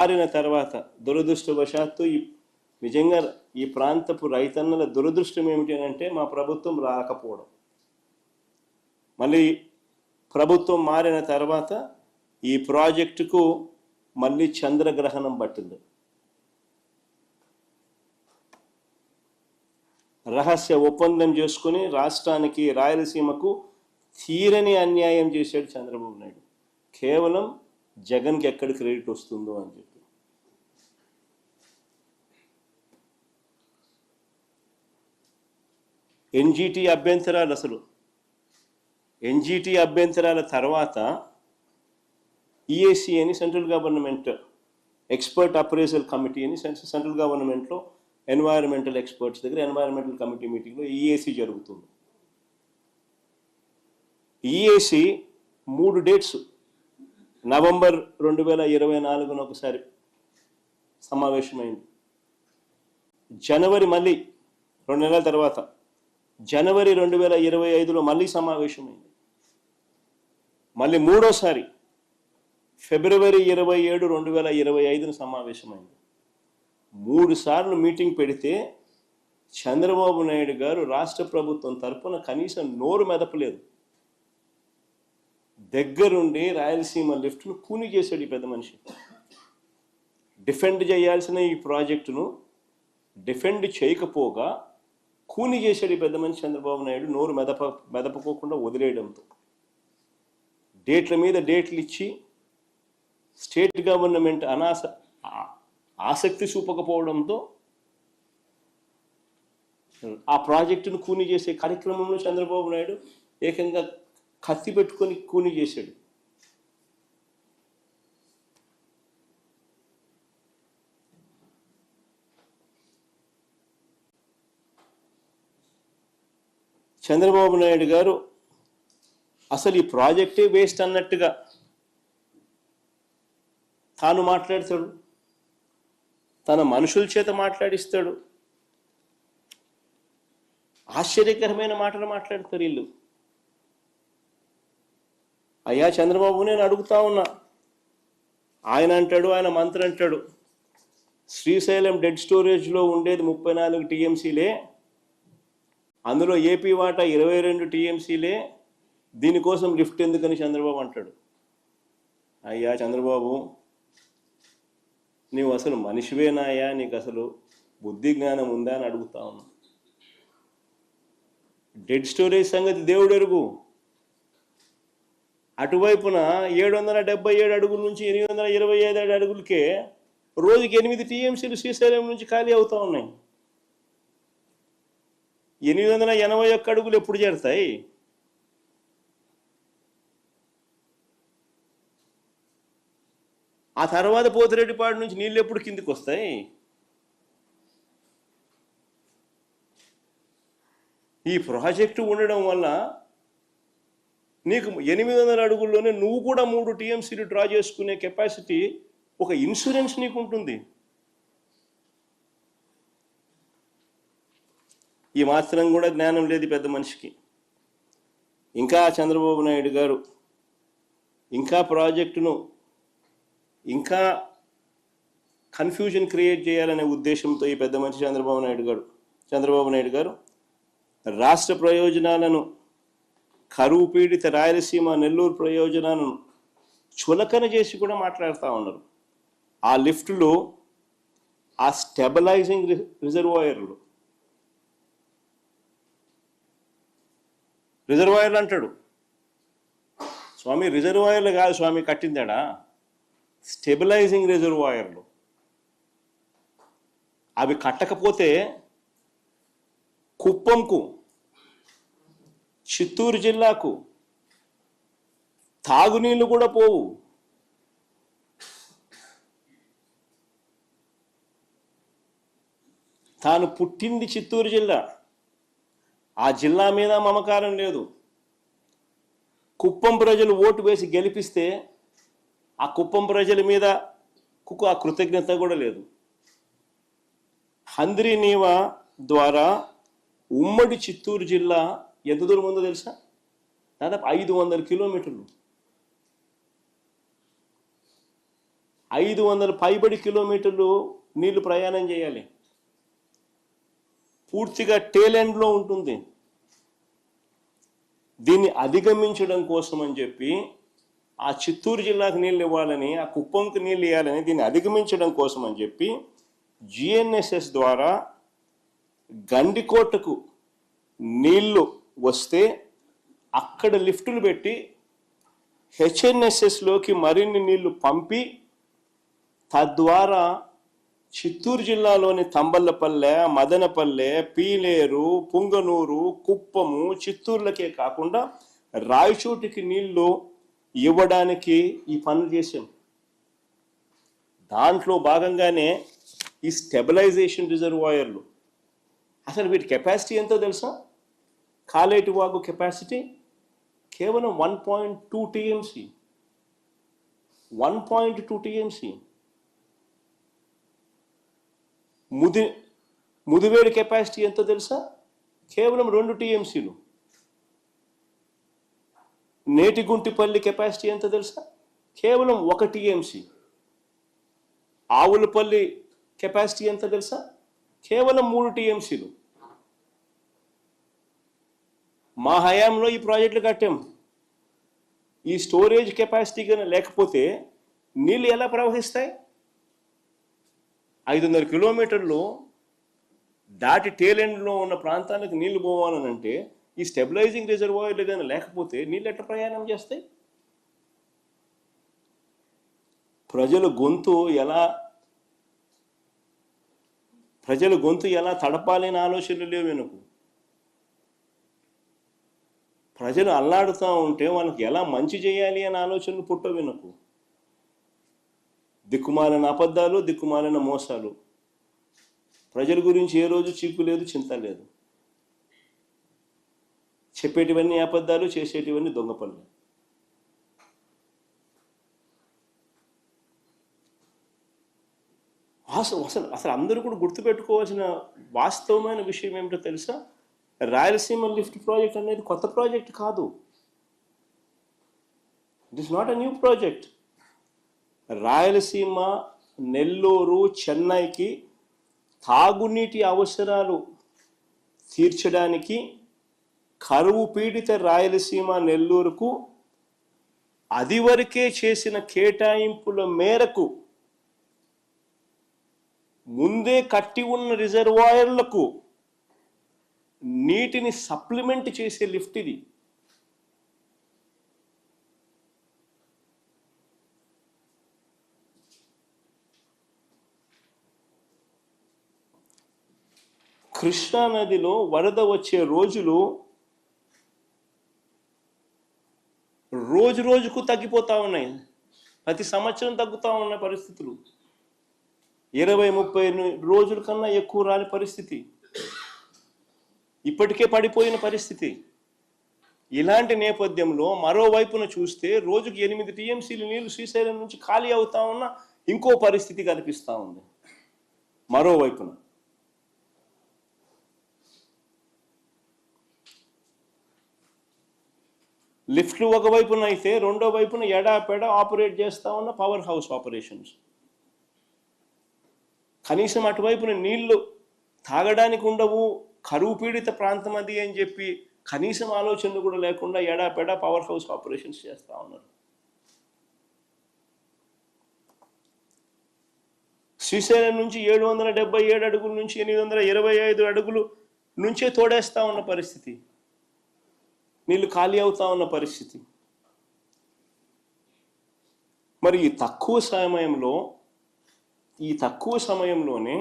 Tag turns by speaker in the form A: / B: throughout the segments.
A: మారిన తర్వాత దురదృష్టవశాత్తు నిజంగా ఈ ప్రాంతపు రైతన్నల దురదృష్టం ఏమిటి అంటే మా ప్రభుత్వం రాకపోవడం. మళ్ళీ ప్రభుత్వం మారిన తర్వాత ఈ ప్రాజెక్టుకు మళ్ళీ చంద్రగ్రహణం పట్టింది. రహస్య ఒప్పందం చేసుకుని రాష్ట్రానికి రాయలసీమకు తీరని అన్యాయం చేశాడు చంద్రబాబు నాయుడు. కేవలం జగన్కి ఎక్కడ క్రెడిట్ వస్తుందో అని చెప్పి. ఎన్జిటి అభ్యంతరాలు, అసలు ఎన్జిటి అభ్యంతరాల తర్వాత ఈఏసీ అని central government expert appraisal committee అని సెంట్రల్ గవర్నమెంట్లో ఎన్వైరన్మెంటల్ ఎక్స్పర్ట్స్ దగ్గర ఎన్వైరన్మెంటల్ కమిటీ మీటింగ్లో ఈఏసీ జరుగుతుంది. ఈఏసీ 3 డేట్స్ నవంబర్ 2024 ఒకసారి సమావేశమైంది. జనవరి మళ్ళీ 2 నెలల తర్వాత జనవరి 2025లో మళ్ళీ సమావేశమైంది. మళ్ళీ మూడోసారి ఫిబ్రవరి 27, 2025 సమావేశమైంది. 3 సార్లు మీటింగ్ పెడితే చంద్రబాబు నాయుడు గారు రాష్ట్ర ప్రభుత్వం తరఫున కనీసం నోరు మెదపలేదు. దగ్గరుండి రాయలసీమ లిఫ్ట్ను కూని చేశాడు ఈ పెద్ద మనిషి. డిఫెండ్ చేయాల్సిన ఈ ప్రాజెక్టును డిఫెండ్ చేయకపోగా కూని చేశాడు ఈ పెద్ద మనిషి చంద్రబాబు నాయుడు, నోరు మెదపకోకుండా వదిలేయడంతో. డేట్ల మీద డేట్లు ఇచ్చి స్టేట్ గవర్నమెంట్ ఆసక్తి చూపకపోవడంతో ఆ ప్రాజెక్టును కూని చేసే కార్యక్రమంలో చంద్రబాబు నాయుడు ఏకంగా కత్తి పెట్టుకొని కూని చేశాడు. చంద్రబాబు నాయుడు గారు అసలు ఈ ప్రాజెక్టే వేస్ట్ అన్నట్టుగా తాను మాట్లాడతాడు, తన మనుషుల చేత మాట్లాడిస్తాడు. ఆశ్చర్యకరమైన మాటలు మాట్లాడతారు వీళ్ళు. అయ్యా చంద్రబాబు, నేను అడుగుతా ఉన్నా, ఆయన అంటాడు, ఆయన మంత్రి అంటాడు, శ్రీశైలం డెడ్ స్టోరేజ్లో ఉండేది 34 టీఎంసీలే, అందులో ఏపీ వాటా 22 టీఎంసీలే, దీనికోసం లిఫ్ట్ ఎందుకని చంద్రబాబు అంటాడు. అయ్యా చంద్రబాబు, నీవు అసలు మనిషివేనాయా? నీకు అసలు బుద్ధి జ్ఞానం ఉందా అని అడుగుతా ఉన్నా. డెడ్ స్టోరేజ్ సంగతి దేవుడు ఎరుగు. అటువైపున 777 అడుగుల నుంచి 825 అడుగులకే రోజుకి 8 టీఎంసీలు శ్రీశైలం నుంచి ఖాళీ అవుతూ ఉన్నాయి. 881 అడుగులు ఎప్పుడు చేరుతాయి? ఆ తర్వాత పోతిరెడ్డిపాడు నుంచి నీళ్ళు ఎప్పుడు కిందికి వస్తాయి? ఈ ప్రాజెక్టు ఉండడం వల్ల నీకు 800 అడుగుల్లోనే నువ్వు కూడా 3 టీఎంసీలు డ్రా చేసుకునే కెపాసిటీ, ఒక ఇన్సూరెన్స్ నీకు ఉంటుంది. ఈ మాత్రం కూడా జ్ఞానం లేదు పెద్ద మనిషికి. ఇంకా చంద్రబాబు నాయుడు గారు ఇంకా ప్రాజెక్టును ఇంకా కన్ఫ్యూజన్ క్రియేట్ చేయాలనే ఉద్దేశంతో ఈ పెద్ద మనిషి చంద్రబాబు నాయుడు గారు రాష్ట్ర ప్రయోజనాలను, కరువు పీడిత రాయలసీమ నెల్లూరు ప్రయోజనాలను చులకన చేసి కూడా మాట్లాడుతూ ఉన్నారు. ఆ లిఫ్ట్లో ఆ స్టెబిలైజింగ్ రిజర్వాయర్లు అంటాడు. స్వామి, రిజర్వాయర్లు కాదు స్వామి కట్టిందాడా, స్టెబిలైజింగ్ రిజర్వాయర్లు. అవి కట్టకపోతే కుప్పంకు, చిత్తూరు జిల్లాకు తాగునీళ్ళు కూడా పోవు. తాను పుట్టింది చిత్తూరు జిల్లా, ఆ జిల్లా మీద మమకారం లేదు. కుప్పం ప్రజలు ఓటు వేసి గెలిపిస్తే ఆ కుప్పం ప్రజల మీద ఆ కృతజ్ఞత కూడా లేదు. హంద్రీ నీవా ద్వారా ఉమ్మడి చిత్తూరు జిల్లా ఎంత దూరం ఉందో తెలుసా? దాదాపు 500 కిలోమీటర్లు. 500 పైబడి కిలోమీటర్లు నీళ్లు ప్రయాణం చేయాలి. పూర్తిగా టేల్ ఎండ్లో ఉంటుంది. దీన్ని అధిగమించడం కోసం అని చెప్పి ఆ చిత్తూరు జిల్లాకు నీళ్ళు ఇవ్వాలని, ఆ కుప్పంకి నీళ్ళు ఇవ్వాలని, దీన్ని అధిగమించడం కోసం అని చెప్పి GNSS ద్వారా గండికోటకు నీళ్లు వస్తే అక్కడ లిఫ్టులు పెట్టి HNSSలోకి మరిన్ని నీళ్లు పంపి తద్వారా చిత్తూరు జిల్లాలోని తంబల్లపల్లె, మదనపల్లె, పీలేరు, పుంగనూరు, కుప్పము, చిత్తూరులకే కాకుండా రాయచోటికి నీళ్లు ఇవ్వడానికి ఈ పనులు చేశాం. దాంట్లో భాగంగానే ఈ స్టెబిలైజేషన్ రిజర్వాయర్లు. అసలు వీటి కెపాసిటీ ఎంతో తెలుసా? కాలేటి వాగు కెపాసిటీ కేవలం 1.2 TMC. 1.2 TMC. ముదివేడి కెపాసిటీ ఎంతో తెలుసా? కేవలం 2 TMCలు. నేటిగుంటిపల్లి కెపాసిటీ ఎంతో తెలుసా? కేవలం 1 TMC. ఆవులపల్లి కెపాసిటీ ఎంత తెలుసా? కేవలం 3 TMCలు. మా హయాంలో ఈ ప్రాజెక్టులు కట్టాం. ఈ స్టోరేజ్ కెపాసిటీ కానీ లేకపోతే నీళ్ళు ఎలా ప్రవహిస్తాయి? 500 కిలోమీటర్లు దాటి టేలెండ్లో ఉన్న ప్రాంతానికి నీళ్లు పోవాలనంటే ఈ స్టెబిలైజింగ్ రిజర్వాయర్లు కానీ లేకపోతే నీళ్ళు ఎట్లా ప్రయాణం చేస్తాయి? ప్రజల గొంతు ఎలా తడపాలని ఆలోచనలు లేవు వెనుకు. ప్రజలు అల్లాడుతూ ఉంటే వాళ్ళకి ఎలా మంచి చేయాలి అనే ఆలోచనలు పుట్టవు వెనుకు. దిక్కుమాలిన అబద్ధాలు, దిక్కుమాలిన మోసాలు. ప్రజల గురించి ఏ రోజు చీకు లేదు, చింత లేదు. చెప్పేటివన్నీ అబద్ధాలు, చేసేటివన్నీ దొంగ పనులు. అసలు అందరూ కూడా గుర్తుపెట్టుకోవాల్సిన వాస్తవమైన విషయం ఏమిటో తెలుసా? రాయలసీమ లిఫ్ట్ ప్రాజెక్ట్ అనేది కొత్త ప్రాజెక్ట్ కాదు. It is not a new project. Rayalaseema, Nellore, చెన్నైకి తాగునీటి అవసరాలు తీర్చడానికి కరువు పీడిత రాయలసీమ, నెల్లూరుకు అదివరకే చేసిన కేటాయింపుల మేరకు ముందే కట్టి ఉన్న రిజర్వాయర్లకు నీటిని సప్లిమెంట్ చేసే లిఫ్ట్ ఇది. కృష్ణా నదిలో వరద వచ్చే రోజులు రోజు రోజుకు తగ్గిపోతూ ఉన్నాయి. ప్రతి సంవత్సరం తగ్గుతూ ఉన్న పరిస్థితులు. 20-30 రోజుల కన్నా ఎక్కువ రాని పరిస్థితి. ఇప్పటికే పడిపోయిన పరిస్థితి. ఇలాంటి నేపథ్యంలో మరోవైపున చూస్తే రోజుకి 8 TMCలు నీళ్లు శ్రీశైలం నుంచి ఖాళీ అవుతా ఉన్న ఇంకో పరిస్థితి కనిపిస్తూ ఉంది. మరోవైపున లిఫ్ట్లు ఒకవైపున అయితే రెండో వైపున ఎడాపెడా ఆపరేట్ చేస్తూ ఉన్న పవర్ హౌస్ ఆపరేషన్స్. కనీసం అటువైపున నీళ్లు తాగడానికి ఉండవు, కరువు పీడిత ప్రాంతం అది అని చెప్పి కనీసం ఆలోచనలు కూడా లేకుండా ఎడాపెడా పవర్ హౌస్ ఆపరేషన్స్ చేస్తూ ఉన్నారు. శ్రీశైలం నుంచి 777 అడుగుల నుంచి 825 అడుగులు నుంచే తోడేస్తూ ఉన్న పరిస్థితి. నీళ్ళు ఖాళీ అవుతా ఉన్న పరిస్థితి. మరి ఈ తక్కువ సమయంలోనే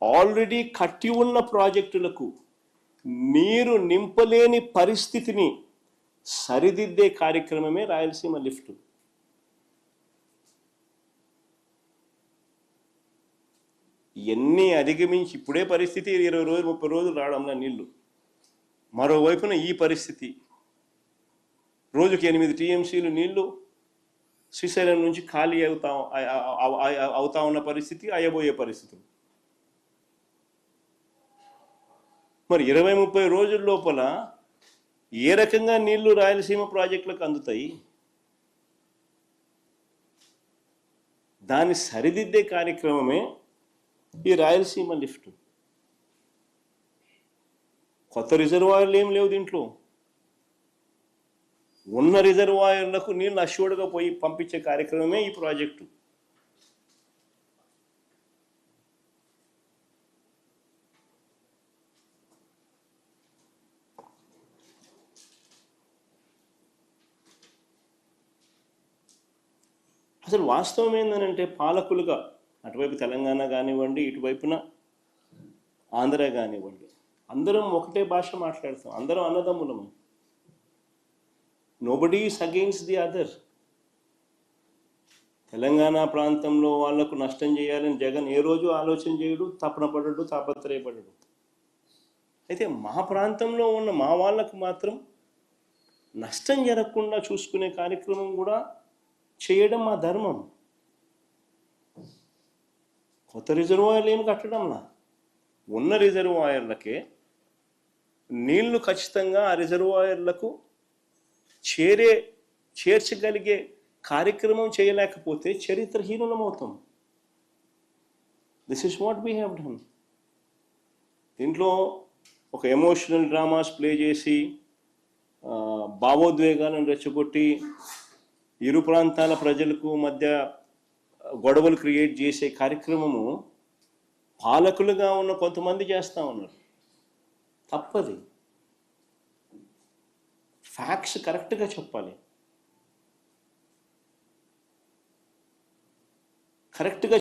A: ఆల్రెడీ కట్టి ఉన్న ప్రాజెక్టులకు నీరు నింపలేని పరిస్థితిని సరిదిద్దే కార్యక్రమమే రాయలసీమ లిఫ్ట్. ఎన్ని అధిగమించి ఇప్పుడే పరిస్థితి 20 రోజులు 30 రోజులు రావడంలో నీళ్లు. మరోవైపున ఈ పరిస్థితి రోజుకి 8 TMCలు నీళ్లు శ్రీశైలం నుంచి ఖాళీ అవుతా ఉన్న పరిస్థితి, అయ్యబోయే పరిస్థితులు. మరి 20-30 రోజుల లోపల ఏ రకంగా నీళ్లు రాయలసీమ ప్రాజెక్టులకు అందుతాయి? దాన్ని సరిదిద్దే కార్యక్రమమే ఈ రాయలసీమ లిఫ్ట్. కొత్త రిజర్వాయర్లు ఏం లేవు దీంట్లో. ఉన్న రిజర్వాయర్లకు నీళ్ళు అష్యూర్డ్గా పోయి పంపించే కార్యక్రమమే ఈ ప్రాజెక్టు. అసలు వాస్తవం ఏంటంటే పాలకులుగా అటువైపు తెలంగాణ కానివ్వండి, ఇటువైపున ఆంధ్ర కానివ్వండి, అందరం ఒకటే భాష మాట్లాడతాం, అందరం అన్నదమ్ములము. Nobody is against the other. Telangana ప్రాంతంలో వాళ్లకు నష్టం చేయాలని జగన్ ఏ రోజు ఆలోచన చేయడు, తపన పడడు, తాపత్రయపడడు. అయితే మా ప్రాంతంలో ఉన్న మా వాళ్ళకు మాత్రం నష్టం జరగకుండా చూసుకునే కార్యక్రమం కూడా చేయడం మా ధర్మం. కొత్త రిజర్వాయర్లు ఏమి కట్టడంలా, ఉన్న రిజర్వాయర్లకే నీళ్లు ఖచ్చితంగా ఆ రిజర్వాయర్లకు చేర్చగలిగే కార్యక్రమం చేయలేకపోతే చరిత్రహీనులమవుతాం. This is what we have done. దీంట్లో ఒక ఎమోషనల్ డ్రామాస్ ప్లే చేసి భావోద్వేగాలను రెచ్చగొట్టి ఇరు ప్రాంతాల ప్రజలకు మధ్య గొడవలు క్రియేట్ చేసే కార్యక్రమము పాలకులుగా ఉన్న కొంతమంది చేస్తూ ఉన్నారు. తప్పది. ఫ్యాక్ట్స్ కరెక్ట్గా చెప్పాలి. కరెక్ట్గా